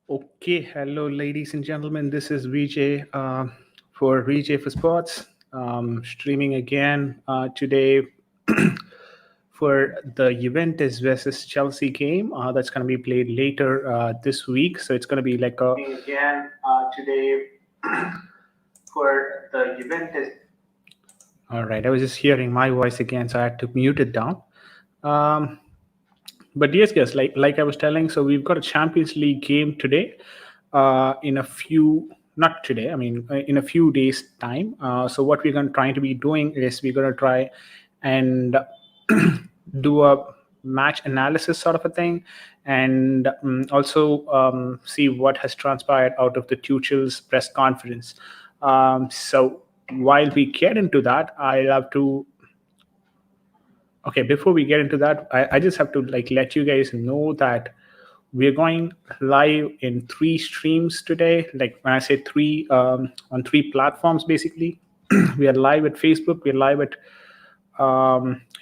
Okay, hello, ladies and gentlemen. This is VJ for VJ for Sports, streaming again today for the Juventus versus Chelsea game that's going to be played later this week. So it's going to be like a again today for the Juventus. All right, I was just hearing my voice again, so I had to mute it down. Um, but yes, guys, like I was telling, so we've got a Champions League game today. In a few, not today, I mean, in a few days' time. So what we're going to try to be doing is we're going to try and do a match analysis sort of a thing, and also see what has transpired out of the Tuchel's press conference. So while we get into that, I'll have to okay, before we get into that, I just have to like let you guys know that we're going live in 3 streams today. Like when I say three, on 3 platforms basically. We are live at Facebook, we're live at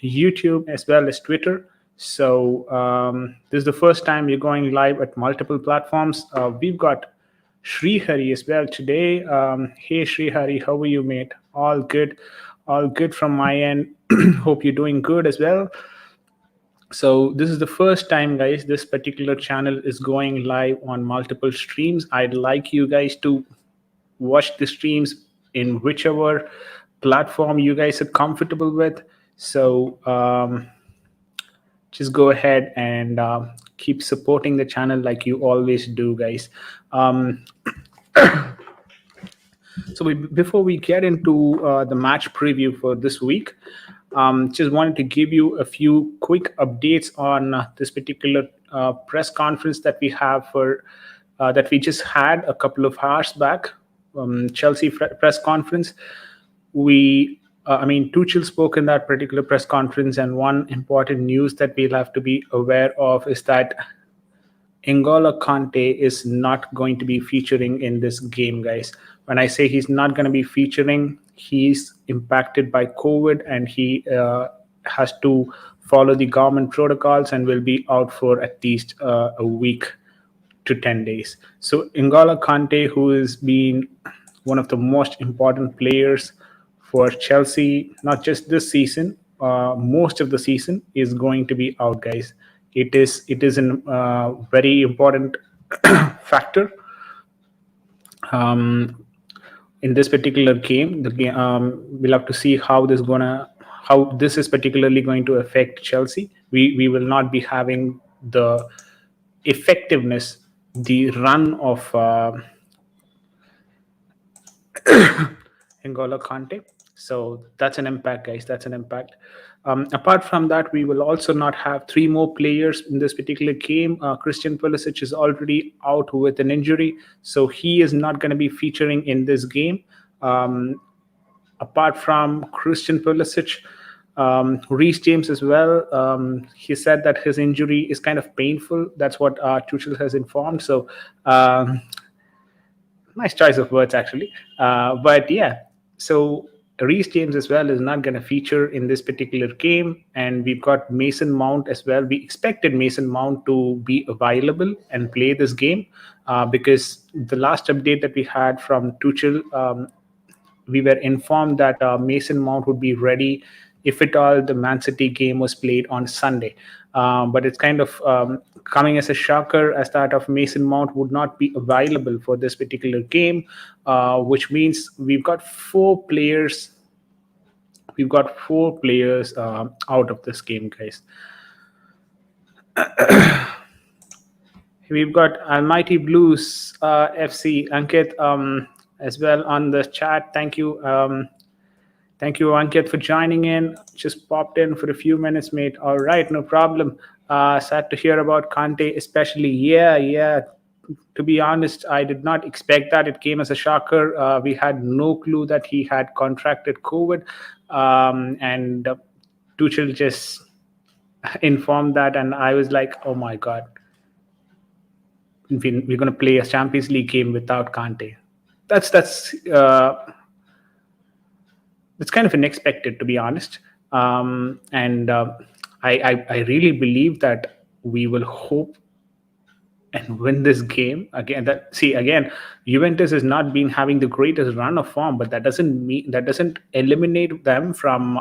YouTube as well as Twitter. So this is the first time we're going live at multiple platforms. We've got Srihari as well today. Hey Srihari, how are you, mate? All good from my end. Hope you're doing good as well. So this is the first time, guys, this particular channel is going live on multiple streams. I'd like you guys to watch the streams in whichever platform you guys are comfortable with. So just go ahead and keep supporting the channel like you always do, guys. So before we get into the match preview for this week, just wanted to give you a few quick updates on this particular press conference that we have for that we just had a couple of hours back. Chelsea press conference. Tuchel spoke in that particular press conference, and one important news that we'll have to be aware of is that N'Golo Kante is not going to be featuring in this game, guys. When I say he's not going to be featuring, he's impacted by COVID and he has to follow the government protocols and will be out for at least a week to 10 days. So N'Golo Kante, who has been one of the most important players for Chelsea, not just this season, most of the season, is going to be out, guys. It is a very important factor in this particular game. The game we'll have to see how this is particularly going to affect Chelsea. We will not be having the effectiveness, the run of N'Golo Kante. So that's an impact, guys. That's an impact. Apart from that, we will also not have 3 more players in this particular game. Christian Pulisic is already out with an injury, so he is not going to be featuring in this game. Apart from Christian Pulisic, Reece James as well. He said that his injury is kind of painful. That's what Tuchel has informed. So nice choice of words, actually. But yeah, so Reece James as well is not going to feature in this particular game, and we've got Mason Mount as well. We expected Mason Mount to be available and play this game because the last update that we had from Tuchel, we were informed that Mason Mount would be ready if at all the Man City game was played on Sunday. But it's kind of coming as a shocker as that of Mason Mount would not be available for this particular game, which means we've got 4 players. We've got 4 players out of this game, guys. We've got Almighty Blues FC Ankit as well on the chat. Thank you. Thank you, Ankit, for joining in. Just popped in for a few minutes, mate. All right, no problem. Sad to hear about Kante, especially. Yeah. To be honest, I did not expect that. It came as a shocker. We had no clue that he had contracted COVID. And Tuchel just informed that, and I was like, oh my God. We're going to play a Champions League game without Kante. That's kind of unexpected, to be honest. I really believe that we will hope and win this game again. Again, Juventus has not been having the greatest run of form, but that doesn't eliminate them from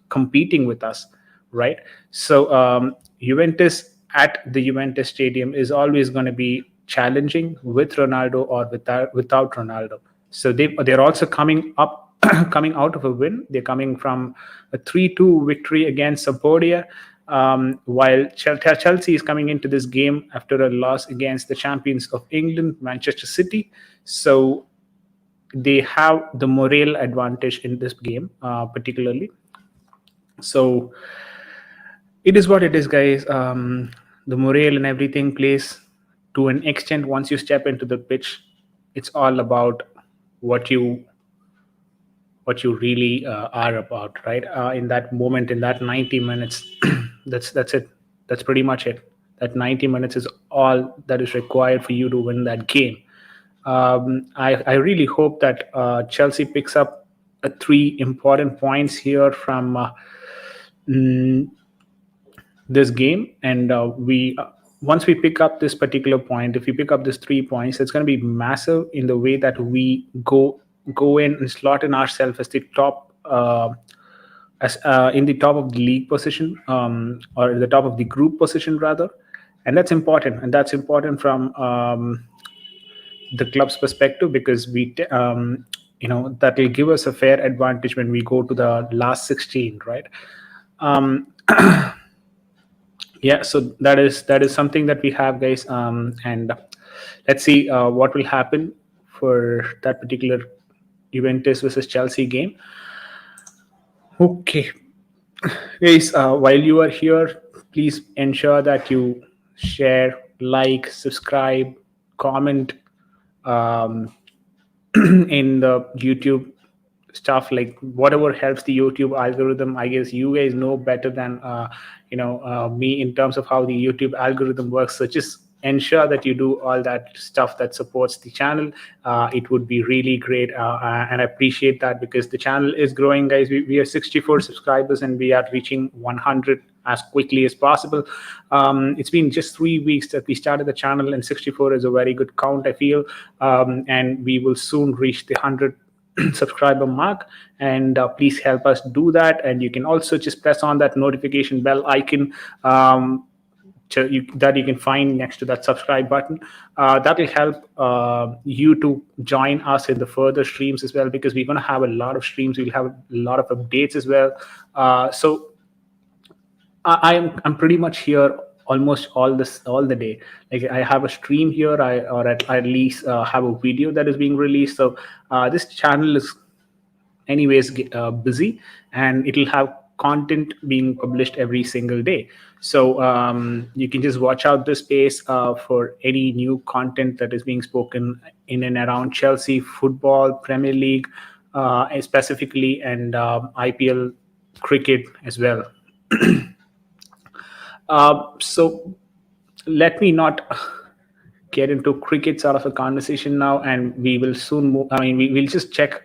competing with us, right? So Juventus at the Juventus Stadium is always going to be challenging with Ronaldo or without Ronaldo. So they're also coming up coming out of a win. They're coming from a 3-2 victory against Sampdoria, while Chelsea is coming into this game after a loss against the champions of England, Manchester City. So they have the morale advantage in this game, particularly. So it is what it is, guys. The morale and everything plays to an extent. Once you step into the pitch, it's all about what you really are about, right? In that moment, in that 90 minutes, that's it. That's pretty much it. That 90 minutes is all that is required for you to win that game. I really hope that Chelsea picks up 3 important points here from this game, and we once we pick up this particular point, if we pick up this 3 points, it's going to be massive in the way that we go in and slot in ourselves as the top as in the top of the league position, or the top of the group position rather. And that's important, from the club's perspective, because that will give us a fair advantage when we go to the last 16, right? Yeah, so that is something that we have, guys. And let's see what will happen for that particular Juventus versus Chelsea game. Okay, guys, while you are here, please ensure that you share, like, subscribe, comment in the YouTube stuff, like whatever helps the YouTube algorithm. I guess you guys know better than me in terms of how the YouTube algorithm works. So just ensure that you do all that stuff that supports the channel. It would be really great, and I appreciate that, because the channel is growing, guys. We are 64 subscribers and we are reaching 100 as quickly as possible. It's been just 3 weeks that we started the channel, and 64 is a very good count, I feel. And we will soon reach the 100 subscriber mark, and please help us do that. And you can also just press on that notification bell icon that you can find next to that subscribe button. That will help you to join us in the further streams as well, because we're going to have a lot of streams. We'll have a lot of updates as well. So I'm pretty much here almost all the day. Like, I have a stream here, or at least have a video that is being released. So this channel is anyways busy, and it'll have content being published every single day. So you can just watch out this space for any new content that is being spoken in and around Chelsea football, Premier League specifically, and IPL cricket as well. So let me not get into cricket sort of a conversation now, and we will soon move. I mean, we'll just check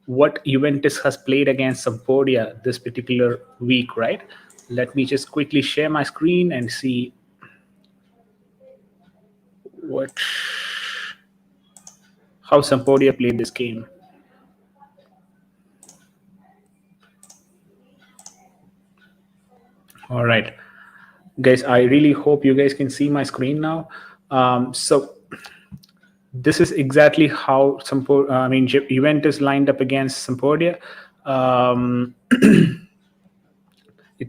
what Juventus has played against Sampdoria this particular week, right? Let me just quickly share my screen and see how Sampdoria played this game. All right, guys, I really hope you guys can see my screen now. So this is exactly how Juventus lined up against Sampdoria.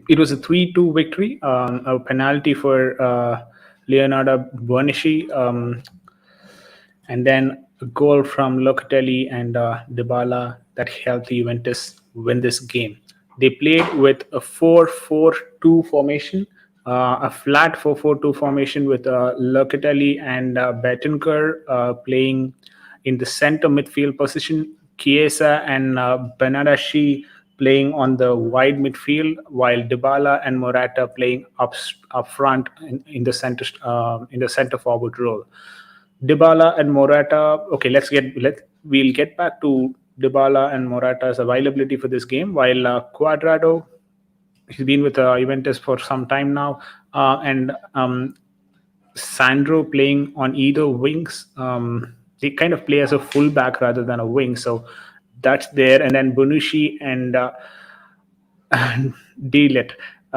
It was a 3-2 victory, a penalty for Leonardo Bonucci, and then a goal from Locatelli and Dybala that helped Juventus win this game. They played with a 4-4-2 formation, a flat 4-4-2 formation with Locatelli and Betancourt playing in the center midfield position, Chiesa and Benarashi playing on the wide midfield, while Dybala and Morata playing up front in the center forward role. Dybala and Morata. Okay, we'll get back to Dybala and Morata's availability for this game. While Cuadrado, he's been with Juventus for some time now, and Sandro playing on either wings. They kind of play as a fullback rather than a wing, so that's there. And then Bonucci and Delit.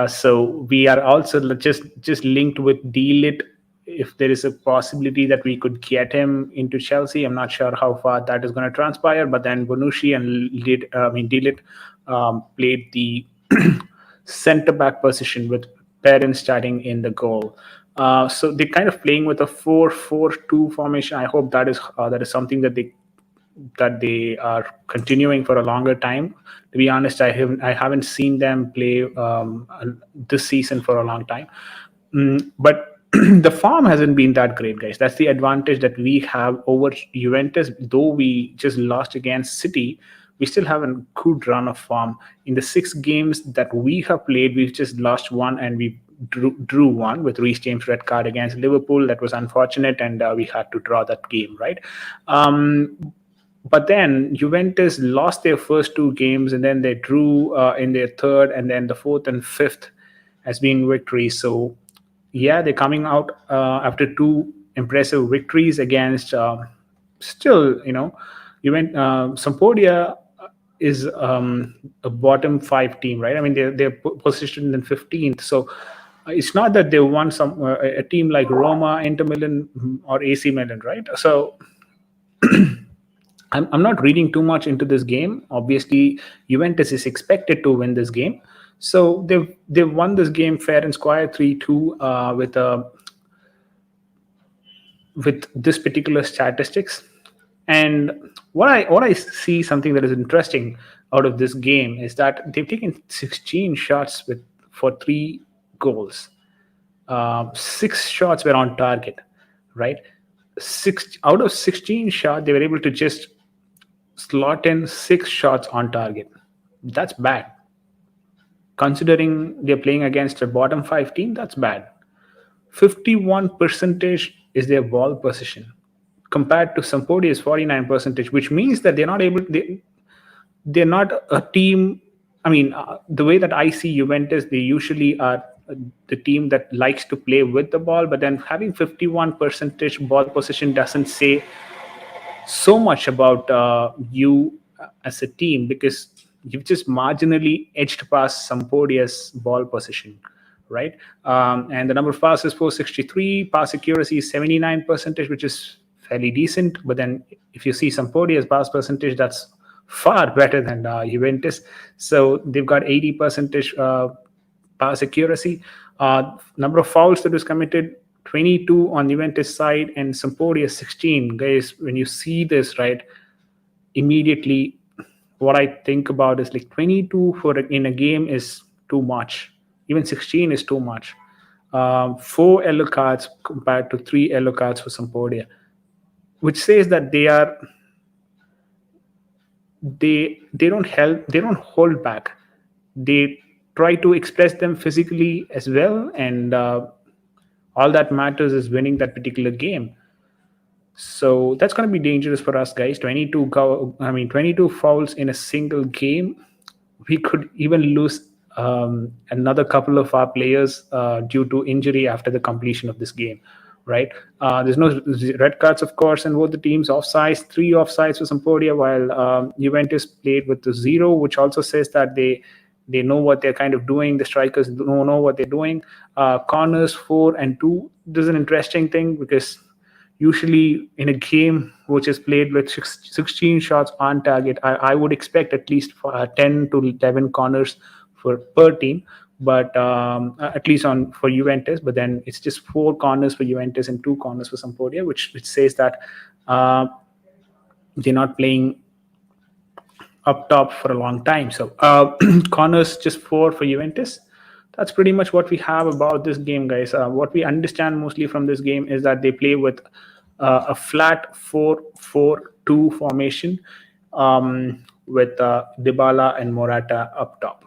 So we are also just linked with Delit. If there is a possibility that we could get him into Chelsea, I'm not sure how far that is going to transpire. But then Bonucci and Delit played the centre back position with Perrin starting in the goal. So they're kind of playing with a 4-4-2 formation. I hope that is something that they are continuing for a longer time. To be honest, I haven't seen them play this season for a long time. But the form hasn't been that great, guys. That's the advantage that we have over Juventus. Though we just lost against City, we still have a good run of form. In the 6 games that we have played, we've just lost one, and we drew one with Reece James' red card against Liverpool. That was unfortunate, and we had to draw that game, right? But then Juventus lost their first 2 games, and then they drew in their third, and then the fourth and fifth has been victories. So yeah, they're coming out after 2 impressive victories against still, Sampdoria is a bottom 5 team, right? I mean, they're positioned in 15th, so it's not that they won a team like Roma, Inter Milan, or AC Milan, right? So I'm not reading too much into this game. Obviously, Juventus is expected to win this game, so they've won this game fair and square 3-2 with this particular statistics. And what I see something that is interesting out of this game is that they've taken 16 shots for 3 goals. 6 shots were on target, right? 6 out of 16 shots, they were able to just slot in 6 shots on target. That's bad. Considering they're playing against a bottom 5 team, that's bad. 51% is their ball possession, compared to Sampdoria's 49%, which means that they're not a team. I mean, the way that I see Juventus, they usually are the team that likes to play with the ball, but then having 51% ball possession doesn't say so much about you as a team, because you've just marginally edged past Sampdoria's ball possession, right? And the number of passes 463, pass accuracy is 79%, which is fairly decent. But then if you see Sampdoria's pass percentage, that's far better than Juventus. So they've got 80% pass accuracy. Number of fouls that was committed, 22 on Juventus side, and Sampdoria 16. Guys, when you see this, right, immediately what I think about is like 22 in a game is too much. Even 16 is too much. 4 yellow cards compared to 3 yellow cards for Sampdoria, which says that they don't hold back. They try to express them physically as well, and all that matters is winning that particular game. So that's going to be dangerous for us, guys. 22 fouls in a single game. We could even lose another couple of our players due to injury after the completion of this game, right? There's no red cards, of course, and both the teams offsides, 3 offsides for Sampdoria, while Juventus played with the 0, which also says that they know what they're kind of doing. The strikers don't know what they're doing. Corners 4 and 2. This is an interesting thing, because usually in a game which is played with 16 shots on target, I would expect at least 10 to 11 corners per team, but at least for Juventus. But then it's just 4 corners for Juventus and 2 corners for Sampdoria, which says that they're not playing up top for a long time. So corners just 4 for Juventus. That's pretty much what we have about this game, guys. What we understand mostly from this game is that they play with a flat 4-4-2 formation with Dybala and Morata up top.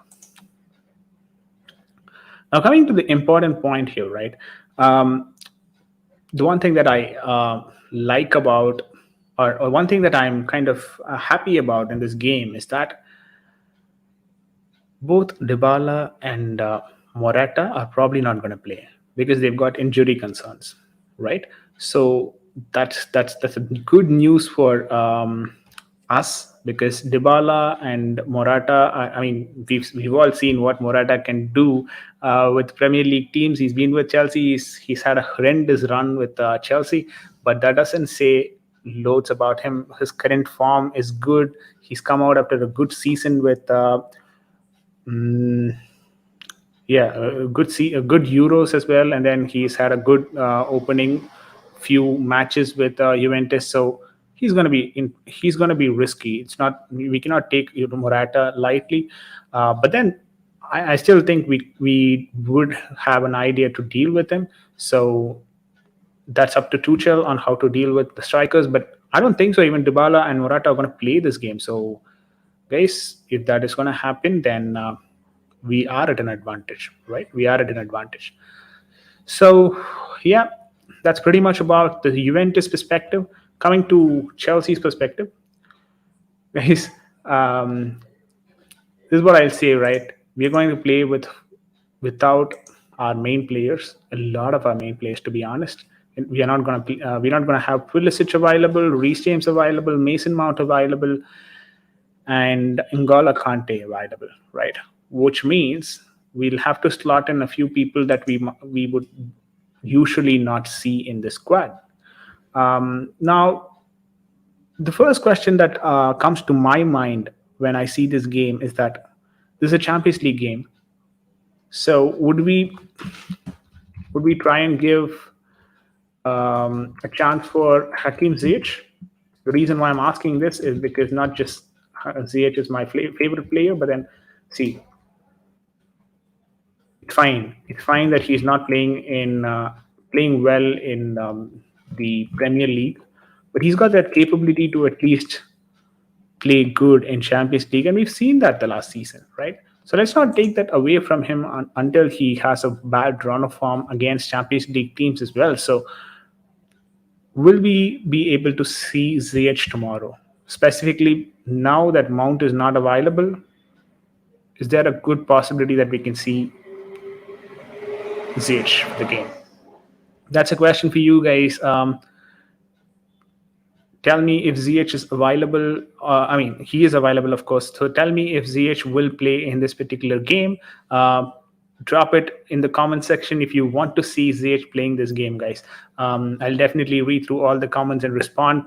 Now, coming to the important point here, right? The one thing that I like about, or one thing that I'm kind of happy about in this game is that both Dybala and Morata are probably not going to play because they've got injury concerns. right? So that's a good news for us, because Dybala and Morata. I mean, we've all seen what Morata can do with Premier League teams. He's been with Chelsea. He's had a horrendous run with Chelsea, but that doesn't say loads about him. His current form is good. He's come out after a good season with. Mm, yeah, a good Euros as well, and then he's had a good opening few matches with Juventus. So he's going to be risky. It's not, we cannot take Morata lightly, but then I still think we would have an idea to deal with him. So that's up to Tuchel on how to deal with the strikers. But I don't think so. Even Dybala and Morata are going to play this game. So guys, if that is going to happen, then we are at an advantage, right? We are at an advantage. So, yeah, that's pretty much about the Juventus perspective. Coming to Chelsea's perspective, guys, this is what I'll say, right? We're going to play without our main players, a lot of our main players, to be honest. And we're not going to have Pulisic available, Reece James available, Mason Mount available, and N'Golo Kante available, right? Which means we'll have to slot in a few people that we would usually not see in the squad. Now, the first question that comes to my mind when I see this game is that this is a Champions League game. So would we try and give a chance for Hakim Ziyech? The reason why I'm asking this is because not just Ziyech is my favorite player, but then see, it's fine. It's fine that he's not playing well in the Premier League, but he's got that capability to at least play good in Champions League, and we've seen that the last season, right? So let's not take that away from him until he has a bad run of form against Champions League teams as well. So will we be able to see Ziyech tomorrow? Specifically, now that Mount is not available, is there a good possibility that we can see Ziyech for the game? That's a question for you guys. Tell me if Ziyech is available. I mean, he is available, of course. So tell me if Ziyech will play in this particular game. Drop it in the comment section if you want to see Ziyech playing this game, guys. I'll definitely read through all the comments and respond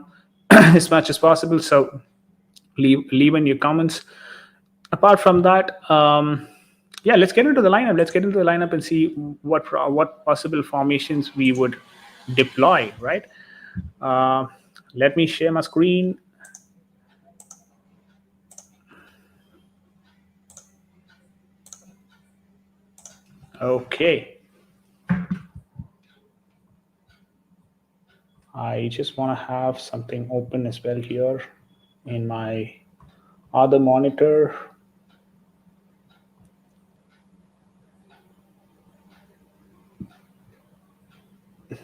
as much as possible. So leave in your comments. Apart from that, yeah, let's get into the lineup. Let's get into the lineup and see what possible formations we would deploy, right? Let me share my screen. Okay. I just want to have something open as well here in my other monitor.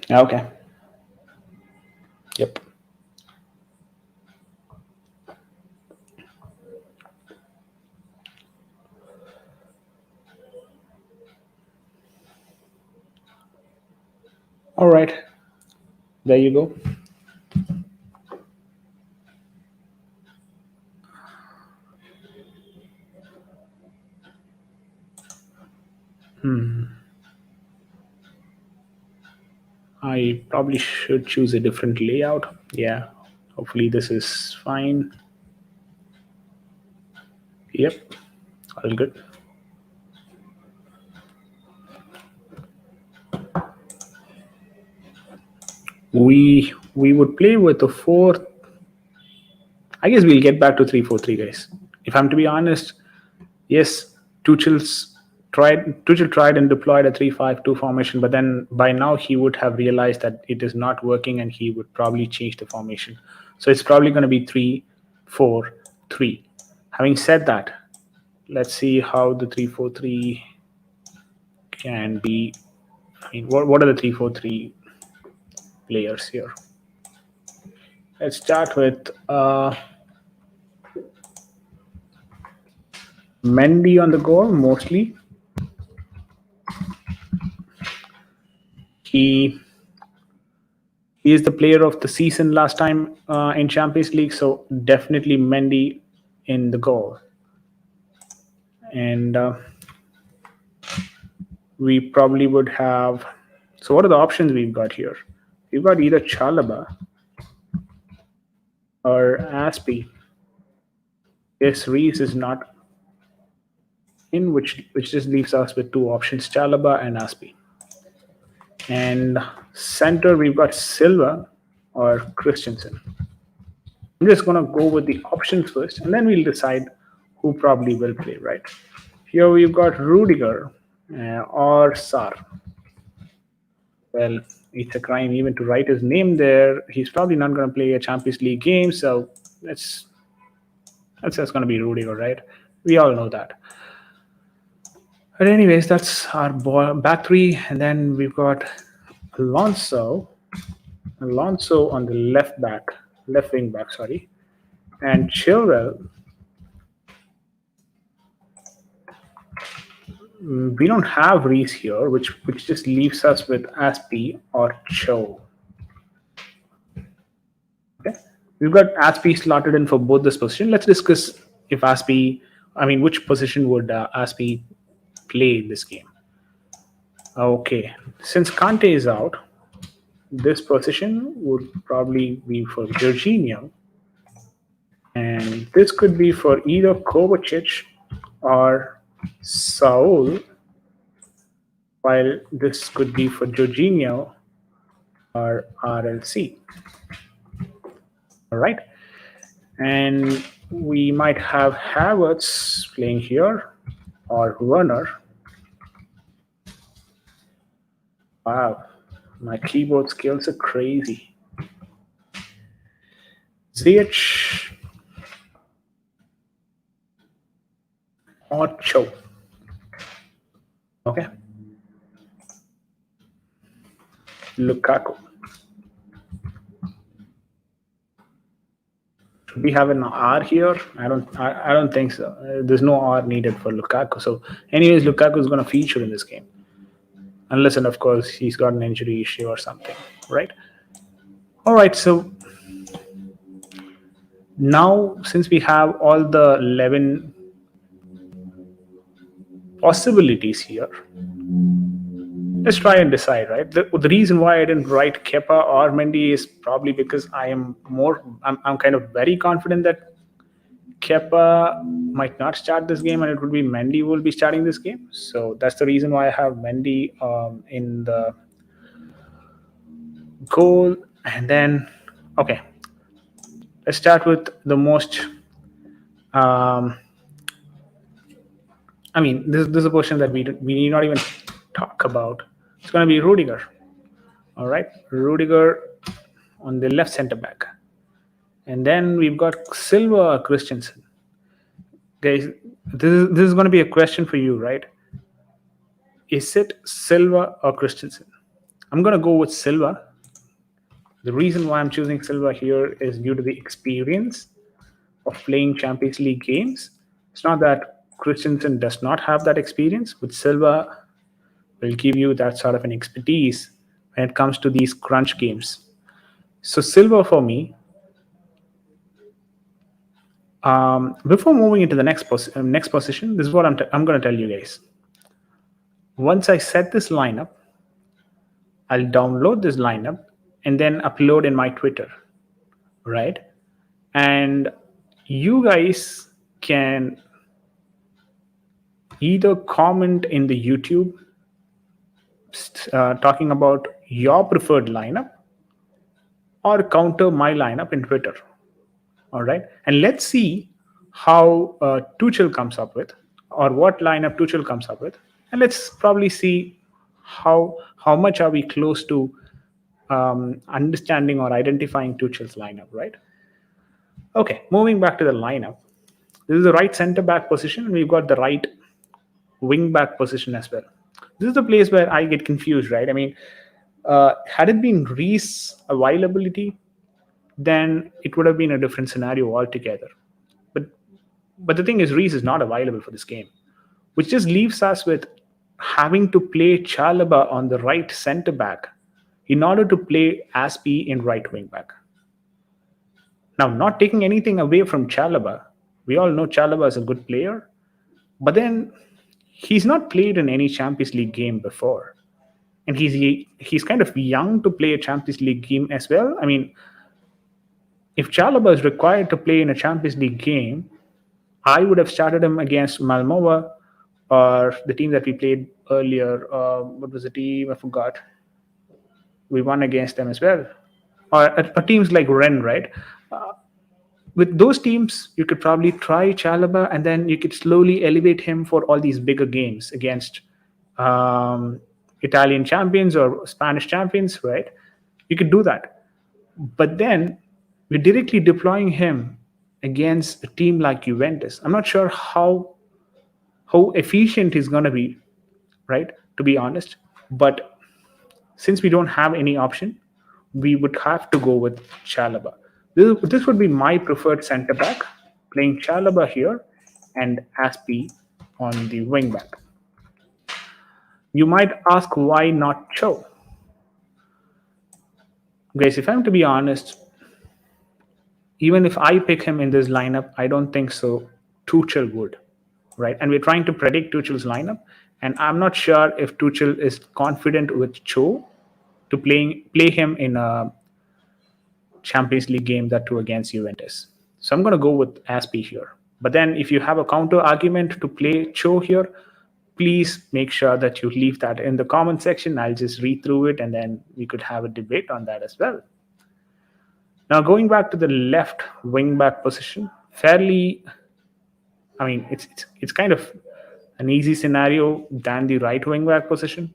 Okay. Yep. All right. There you go. I probably should choose a different layout. Yeah. Hopefully this is fine. Yep. All good. We would play with a 4. I guess we'll get back to 3-4-3, guys. If I'm to be honest, yes, Tuchel tried and deployed a 3-5-2 formation, but then by now he would have realized that it is not working, and he would probably change the formation. So it's probably going to be 3-4-3. Having said that, let's see how the 3-4-3 can be. I mean, what are the 3-4-3 players here? Let's start with Mendy on the goal, mostly. He He is the player of the season last time in Champions League, so definitely Mendy in the goal. And we probably would have. So, what are the options we've got here? We've got either Chalaba or Aspie. Yes, Reese is not in, which just leaves us with two options: Chalaba and Aspie. And center, we've got Silva or Christensen. I'm just going to go with the options first, and then we'll decide who probably will play, right? Here we've got Rudiger or Sar. Well, it's a crime even to write his name there. He's probably not going to play a Champions League game, so that's just going to be Rudiger, right? We all know that. But anyways, that's our back three, and then we've got Alonso on the left wing back, sorry, and Chilwell. We don't have Reese here, which just leaves us with Aspie or Cho. Okay, we've got Aspie slotted in for both this position. Let's discuss if which position would Aspie play in this game. Okay, since Kante is out, this position would probably be for Jorginho, and this could be for either Kovacic or Saul, while this could be for Jorginho or RLC. All right, and we might have Havertz playing here or Werner. Wow, my keyboard skills are crazy. Ziyech or Cho. Okay. Lukaku. Should we have an R here? I don't think so. There's no R needed for Lukaku. So anyways, Lukaku is going to feature in this game. Unless and of course he's got an injury issue or something, right? All right, so now since we have all the 11 possibilities here, let's try and decide, right? The reason why I didn't write Kepa or Mendy is probably because I'm kind of very confident that Kepa might not start this game and it would be Mendy who will be starting this game. So that's the reason why I have Mendy in the goal. And then, okay, let's start with the most this is a portion that we need not even talk about. It's going to be Rudiger. All right, Rudiger on the left center back. And then we've got Silva or Christensen. Guys, this is going to be a question for you, right? Is it Silva or Christensen? I'm going to go with Silva. The reason why I'm choosing Silva here is due to the experience of playing Champions League games. It's not that Christensen does not have that experience, but Silva will give you that sort of an expertise when it comes to these crunch games. So Silva for me. Before moving into the next position, this is what I'm going to tell you guys. Once I set this lineup, I'll download this lineup and then upload in my Twitter, right? And you guys can either comment in the YouTube talking about your preferred lineup or counter my lineup in Twitter. All right, and let's see how Tuchel comes up with, or what lineup Tuchel comes up with, and let's probably see how much are we close to understanding or identifying Tuchel's lineup, right? Okay, moving back to the lineup. This is the right center back position. We've got the right wing back position as well. This is the place where I get confused, right? I mean, had it been Reese availability, then it would have been a different scenario altogether. But the thing is, Reese is not available for this game, which just leaves us with having to play Chalaba on the right center back in order to play Aspi in right wing back. Now, not taking anything away from Chalobah, we all know Chalobah is a good player, but then he's not played in any Champions League game before, and he's kind of young to play a Champions League game as well. I mean, if Chalobah is required to play in a Champions League game, I would have started him against Malmova or the team that we played earlier. What was the team? I forgot. We won against them as well. Or teams like Rennes, right? With those teams, you could probably try Chalobah, and then you could slowly elevate him for all these bigger games against Italian champions or Spanish champions, right? You could do that. But then we're directly deploying him against a team like Juventus. I'm not sure how efficient he's going to be, right? To be honest. But since we don't have any option, we would have to go with Chalobah. This would be my preferred centre back, playing Chalobah here and Aspi on the wing back. You might ask, why not Cho? Guys, if I'm to be honest, even if I pick him in this lineup, I don't think so Tuchel would, right? And we're trying to predict Tuchel's lineup, and I'm not sure if Tuchel is confident with Cho to play him in a Champions League game, that too against Juventus. So I'm going to go with Aspi here. But then if you have a counter argument to play Cho here, please make sure that you leave that in the comment section. I'll just read through it, and then we could have a debate on that as well. Now, going back to the left wing back position, it's kind of an easy scenario than the right wing back position.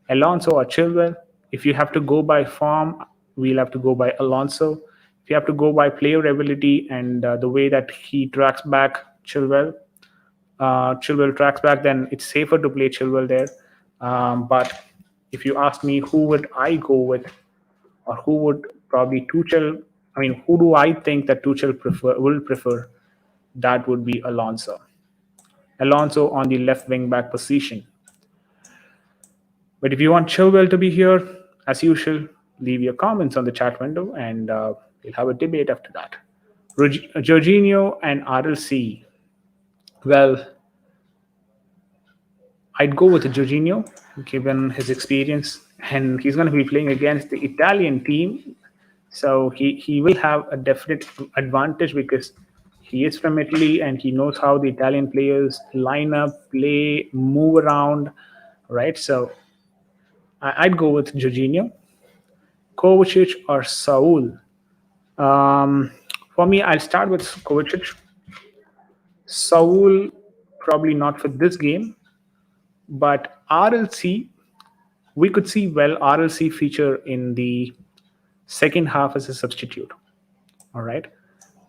Alonso or Chilwell. If you have to go by form, we'll have to go by Alonso. If you have to go by player ability and the way that he tracks back, Chilwell tracks back, then it's safer to play Chilwell there. But if you ask me who would I go with, or who would probably Tuchel, who do I think that Tuchel will prefer, that would be Alonso. Alonso on the left wing back position. But if you want Chilwell to be here, as usual, leave your comments on the chat window, and we'll have a debate after that. Jorginho and RLC. Well, I'd go with Jorginho, given his experience, and he's going to be playing against the Italian team. So he will have a definite advantage because he is from Italy and he knows how the Italian players line up, play, move around, right? So I'd go with Jorginho. Kovacic or Saul? For me, I'll start with Kovacic. Saul, probably not for this game, but RLC, we could see RLC feature in the second half as a substitute. All right.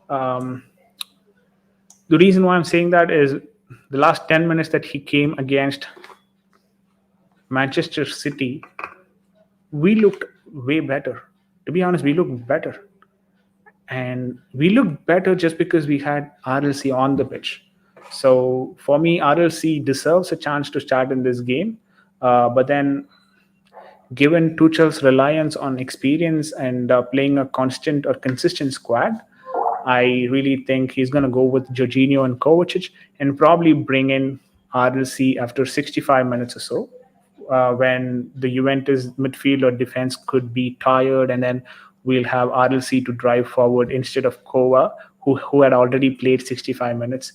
The reason why I'm saying that is the last 10 minutes that he came against Manchester City, we looked way better. To be honest, we looked better. And we looked better just because we had RLC on the pitch. So for me, RLC deserves a chance to start in this game. But then, given Tuchel's reliance on experience and playing a constant or consistent squad, I really think he's going to go with Jorginho and Kovacic and probably bring in RLC after 65 minutes or so, when the Juventus midfield or defense could be tired, and then we'll have RLC to drive forward instead of Kova, who had already played 65 minutes.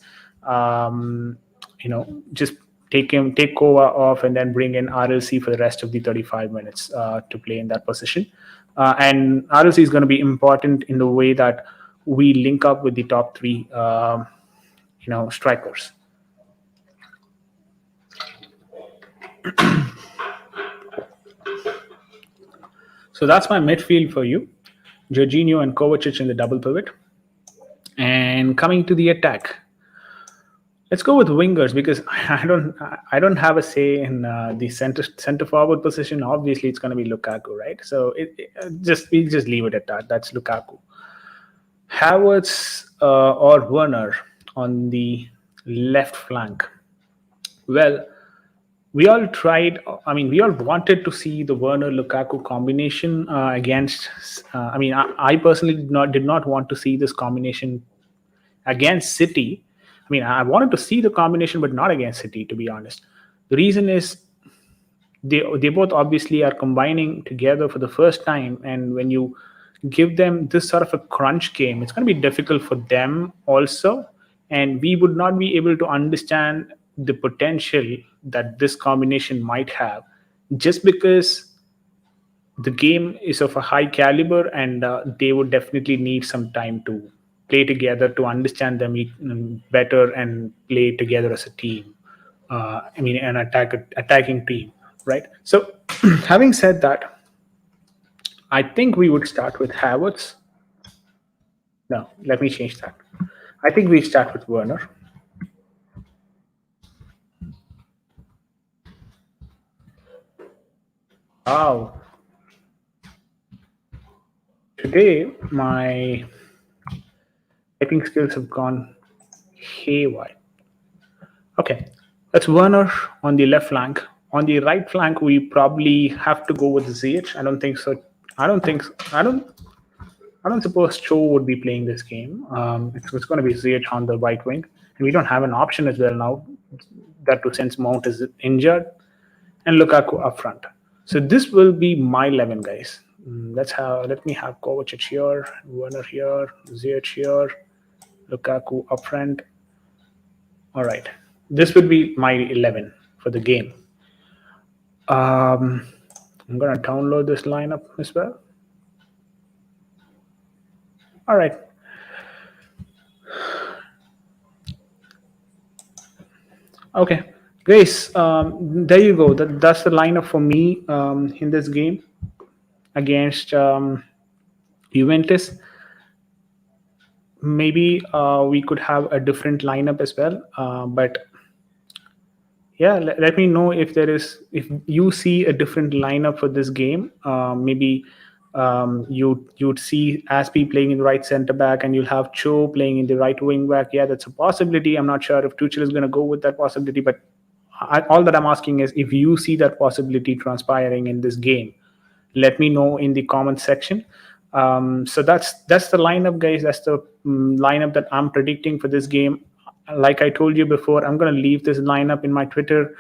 Just take Kova off and then bring in RLC for the rest of the 35 minutes to play in that position. And RLC is going to be important in the way that we link up with the top three, strikers. So that's my midfield for you. Jorginho and Kovacic in the double pivot. And coming to the attack, let's go with wingers because I don't have a say in the center forward position. Obviously, it's going to be Lukaku, right? So we'll just leave it at that. That's Lukaku. Havertz or Werner on the left flank. Well, we all tried. I mean, we all wanted to see the Werner Lukaku combination against. I mean, I personally did not want to see this combination against City. I mean, I wanted to see the combination, but not against City, to be honest. The reason is they both obviously are combining together for the first time, and when you give them this sort of a crunch game, it's going to be difficult for them also, and we would not be able to understand the potential that this combination might have, just because the game is of a high caliber, and they would definitely need some time to play together to understand them better and play together as a team. I mean, an attacking team, right? So, having said that, I think we would start with Havertz. No, let me change that. I think we start with Werner. Wow. Today, my typing skills have gone haywire. Okay, that's Werner on the left flank. On the right flank, we probably have to go with Ziyech. I don't think so. I don't think. I don't. I don't suppose Cho would be playing this game. It's going to be Ziyech on the right wing, and we don't have an option as well now. That to since Mount is injured, and Lukaku up front. So this will be my 11, guys. Let me have Kovacic here, Werner here, Ziyech here, Lukaku up front. All right, this would be my 11 for the game. I'm gonna download this lineup as well. All right. Okay, guys, there you go. That's the lineup for me in this game against Juventus. Maybe we could have a different lineup as well, but yeah, let me know if if you see a different lineup for this game. Maybe you'd see Aspie playing in the right center back, and you'll have Cho playing in the right wing back. Yeah, that's a possibility. I'm not sure if Tuchel is going to go with that possibility, but all that I'm asking is if you see that possibility transpiring in this game, let me know in the comment section. So that's the lineup, guys. That's the lineup that I'm predicting for this game. Like I told you before, I'm going to leave this lineup in my Twitter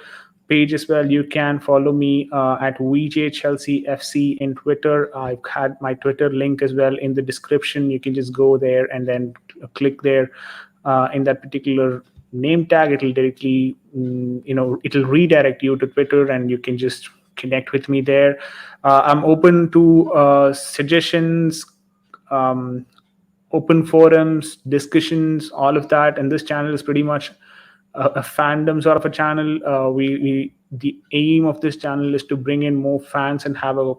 page as well. You can follow me at VJ Chelsea FC in Twitter. I've had my Twitter link as well in the description. You can just go there and then click there in that particular name tag. It'll directly, it'll redirect you to Twitter, and you can just connect with me there. I'm open to suggestions, open forums, discussions, all of that. And this channel is pretty much a fandom sort of a channel. The aim of this channel is to bring in more fans and have a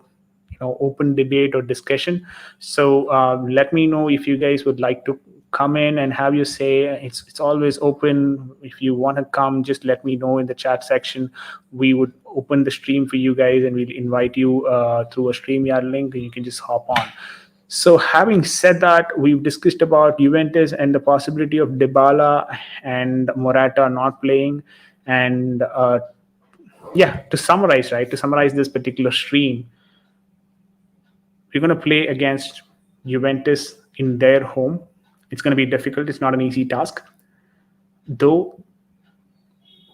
open debate or discussion. So let me know if you guys would like to come in and have your say. It's always open. If you want to come, just let me know in the chat section. We would open the stream for you guys, and we'll invite you through a StreamYard link, and you can just hop on. So having said that, we've discussed about Juventus and the possibility of Dybala and Morata not playing. And to summarize this particular stream, we're going to play against Juventus in their home. It's going to be difficult. It's not an easy task, though.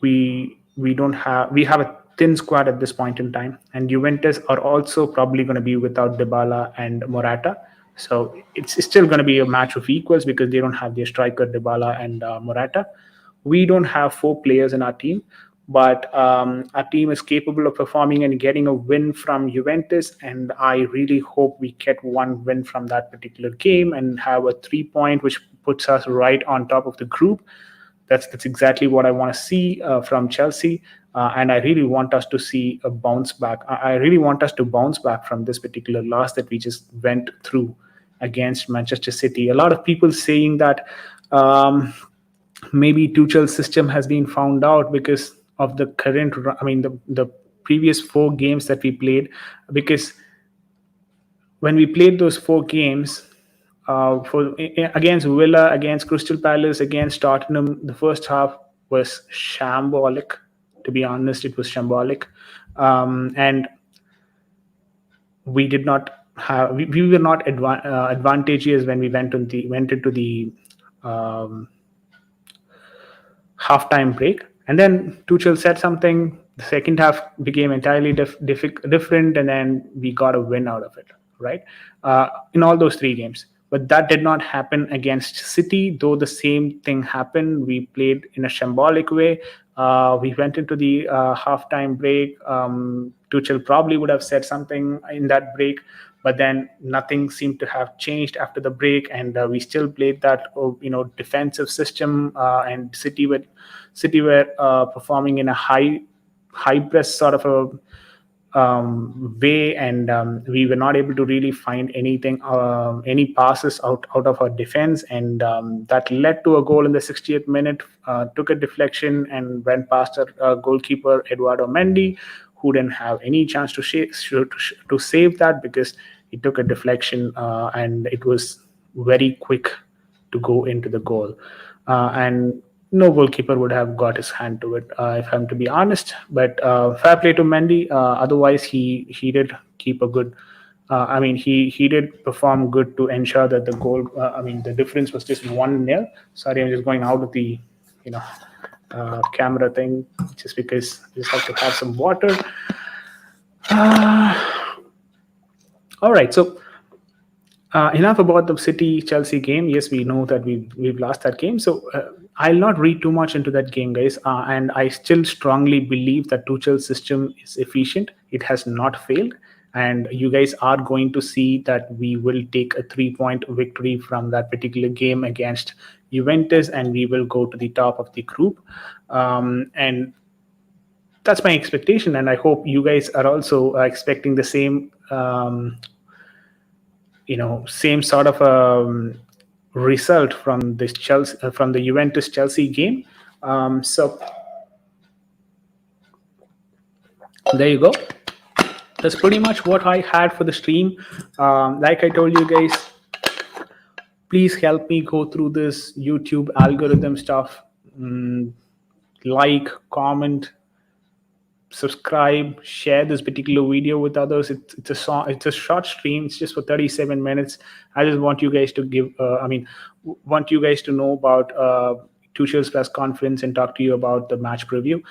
We have a thin squad at this point in time, and Juventus are also probably going to be without Dybala and Morata. So it's still going to be a match of equals because they don't have their striker Dybala and Morata. We don't have 4 players in our team, but our team is capable of performing and getting a win from Juventus, and I really hope we get one win from that particular game and have a 3-point, which puts us right on top of the group. That's exactly what I want to see from Chelsea, and I really want us to see a bounce back. I really want us to bounce back from this particular loss that we just went through against Manchester City. A lot of people saying that maybe Tuchel's system has been found out because of the current. I mean, the previous 4 games that we played, because when we played those 4 games. Against Villa, against Crystal Palace, against Tottenham, the first half was shambolic. To be honest, it was shambolic, and we did not have we were not advantageous when we went into the um, halftime break. And then Tuchel said something. The second half became entirely different, and then we got a win out of it, right? In all those three games. But that did not happen against City, though the same thing happened. We played in a shambolic way. We went into the halftime break. Tuchel probably would have said something in that break, but then nothing seemed to have changed after the break, and we still played that defensive system. And City were performing in a high press sort of a way, and we were not able to really find any passes out of our defense, and that led to a goal in the 60th minute. Took a deflection and went past our goalkeeper Eduardo Mendy, who didn't have any chance to save that because he took a deflection, and it was very quick to go into the goal, and no goalkeeper would have got his hand to it, if I'm to be honest. But fair play to Mendy. Otherwise, he did keep a good. He did perform good to ensure that the goal. The difference was just 1-0. Sorry, I'm just going out of the, camera thing just because I just have to have some water. All right, so. Enough about the City-Chelsea game. Yes, we know that we've lost that game. So I'll not read too much into that game, guys. And I still strongly believe that Tuchel's system is efficient. It has not failed. And you guys are going to see that we will take a 3-point victory from that particular game against Juventus, and we will go to the top of the group. And that's my expectation. And I hope you guys are also expecting the same same sort of result from this from the Juventus Chelsea game. So there you go. That's pretty much what I had for the stream. Like I told you guys, please help me go through this YouTube algorithm stuff. Like, comment, subscribe, share this particular video with others. It's a short stream. It's just for 37 minutes. I just want you guys to want you guys to know about Tuchel's press conference and talk to you about the match preview,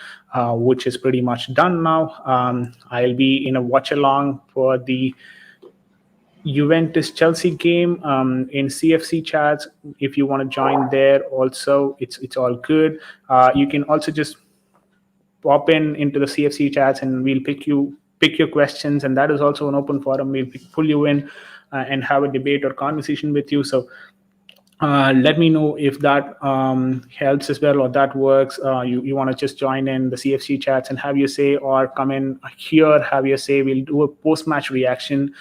which is pretty much done now. I'll be in a watch along for the Juventus Chelsea game in CFC chats. If you want to join there, also it's all good. You can also just pop into the CFC chats, and we'll pick your questions, and that is also an open forum. We'll pull you in and have a debate or conversation with you. So let me know if that helps as well, or that works. You want to just join in the CFC chats and have your say, or come in here, have your say. We'll do a post-match reaction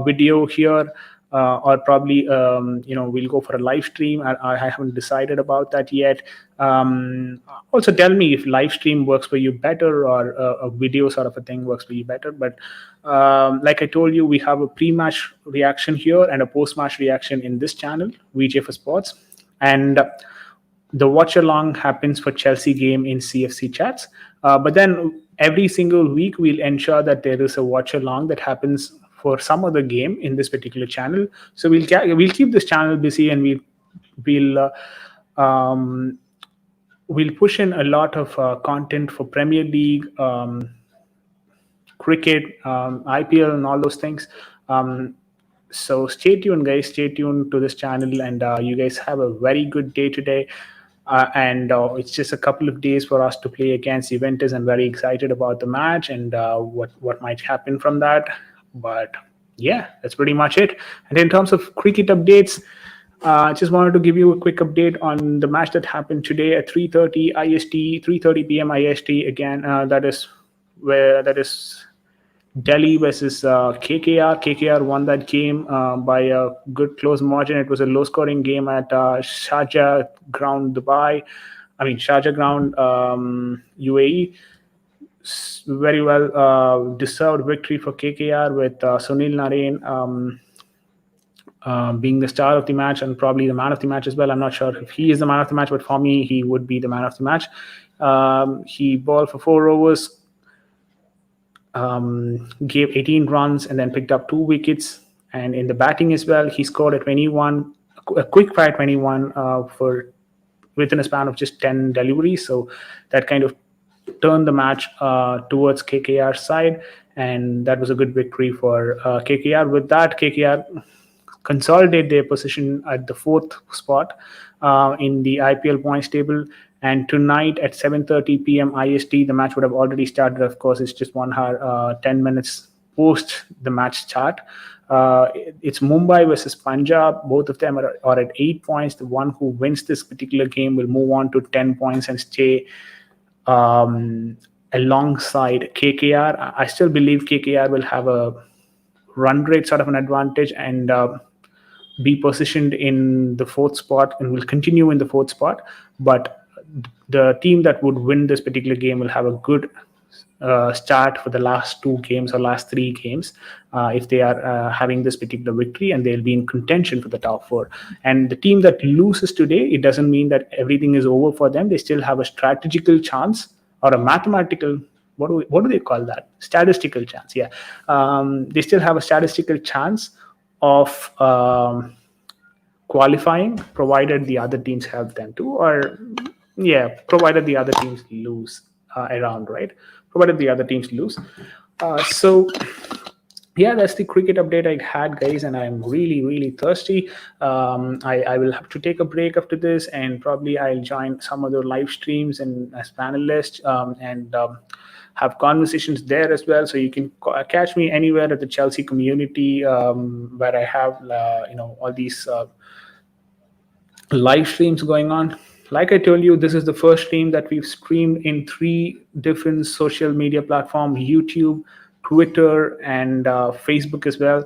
video here. Or probably we'll go for a live stream. I haven't decided about that yet. Also tell me if live stream works for you better, or a video sort of a thing works for you better. But like I told you, we have a pre-match reaction here and a post-match reaction in this channel, VJ for Sports, and the watch along happens for Chelsea game in CFC chats. But then every single week we'll ensure that there is a watch along that happens for some other game in this particular channel. So we'll keep this channel busy, and we'll push in a lot of content for Premier League, cricket, IPL, and all those things. So stay tuned, guys. Stay tuned to this channel, and you guys have a very good day today. And it's just a couple of days for us to play against Juventus. I'm very excited about the match and what might happen from that. But yeah, that's pretty much it. And in terms of cricket updates, I just wanted to give you a quick update on the match that happened today at 3:30 IST, 3:30 p.m. IST. Again, that is Delhi versus KKR. KKR won that game by a good close margin. It was a low-scoring game at Sharjah ground, Sharjah ground, UAE. Very well deserved victory for KKR with Sunil Narine being the star of the match and probably the man of the match as well. I'm not sure if he is the man of the match, but for me, he would be the man of the match. He bowled for 4 overs, gave 18 runs, and then picked up 2 wickets. And in the batting as well, he scored a 21, a quick fire 21 for within a span of just 10 deliveries. So that kind of turned the match towards KKR's side, and that was a good victory for KKR. With that, KKR consolidate their position at the 4th spot in the IPL points table. And tonight at 7:30 p.m. IST, the match would have already started. Of course, it's just 1 hour, 10 minutes post the match start. It's Mumbai versus Punjab. Both of them are at 8 points. The one who wins this particular game will move on to 10 points and stay alongside KKR. I still believe KKR will have a run rate sort of an advantage and be positioned in the 4th spot and will continue in the 4th spot. But the team that would win this particular game will have a good start for the last 2 games or last 3 games if they are having this particular victory, and they'll be in contention for the top 4. And the team that loses today, it doesn't mean that everything is over for them. They still have a strategical chance or a mathematical, what do they call that? Statistical chance. Yeah. They still have a statistical chance of qualifying, provided the other teams help them to, or provided the other teams lose around, right? Provided the other teams lose. So that's the cricket update I had, guys, and I'm really, really thirsty. I will have to take a break after this, and probably I'll join some other live streams and as panelist and have conversations there as well. So you can catch me anywhere at the Chelsea community where I have all these live streams going on. Like I told you, this is the first stream that we've streamed in 3 different social media platforms: YouTube, Twitter, and Facebook as well.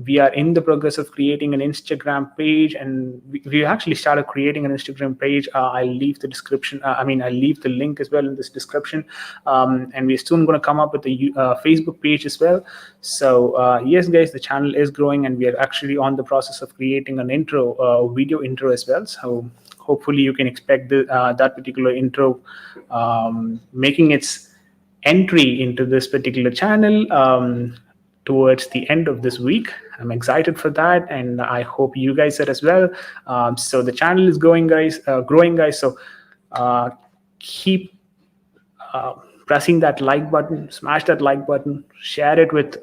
We are in the progress of creating an Instagram page, and we actually started creating an Instagram page. I'll leave the description. I'll leave the link as well in this description. And we're soon going to come up with a Facebook page as well. So yes, guys, the channel is growing, and we are actually on the process of creating an video intro as well. So hopefully you can expect that particular intro making its entry into this particular channel towards the end of this week. I'm excited for that, and I hope you guys are as well. So the channel is growing, guys. So keep pressing that like button, smash that like button, share it with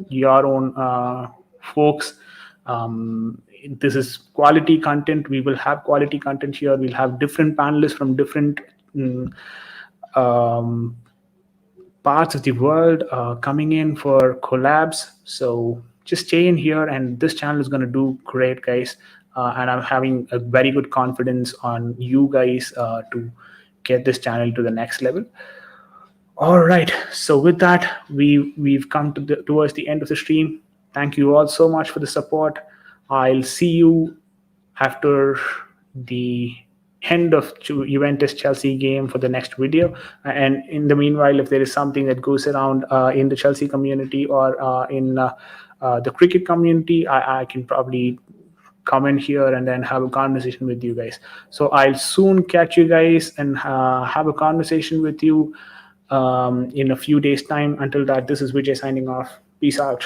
your own folks. This is quality content. We will have quality content here. We'll have different panelists from different parts of the world coming in for collabs. So just stay in here, and this channel is going to do great, guys. And I'm having a very good confidence on you guys to get this channel to the next level. All right. So with that, we've come towards the end of the stream. Thank you all so much for the support. I'll see you after the end of Juventus Chelsea game for the next video. And in the meanwhile, if there is something that goes around in the Chelsea community or in the cricket community, I can probably come in here and then have a conversation with you guys. So I'll soon catch you guys and have a conversation with you in a few days' time. Until that, this is Vijay signing off. Peace out.